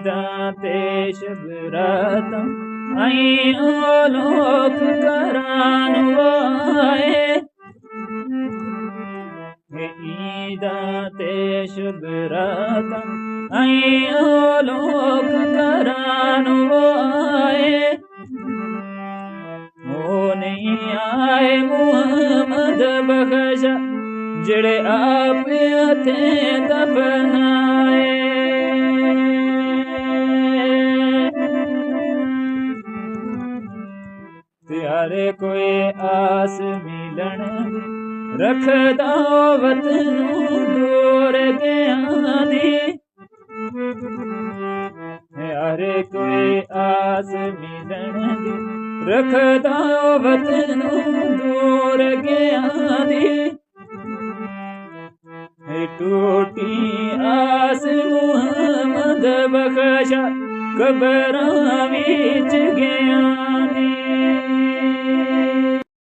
दाते शुभ राता आई लोक करान वाए दाते शुभ राता आई लोक करान वाए ओ नहीं आए मुहम्मद बख्शा जेड़े आप थे दफनाए त्यारे कोई आस मिलन रखदा वतनू दूर गया दी यारे कोई आस मिलन रखदा वतनू दूर गया दी टूटी आस मुहम्मद बख्शा कबरां विच गया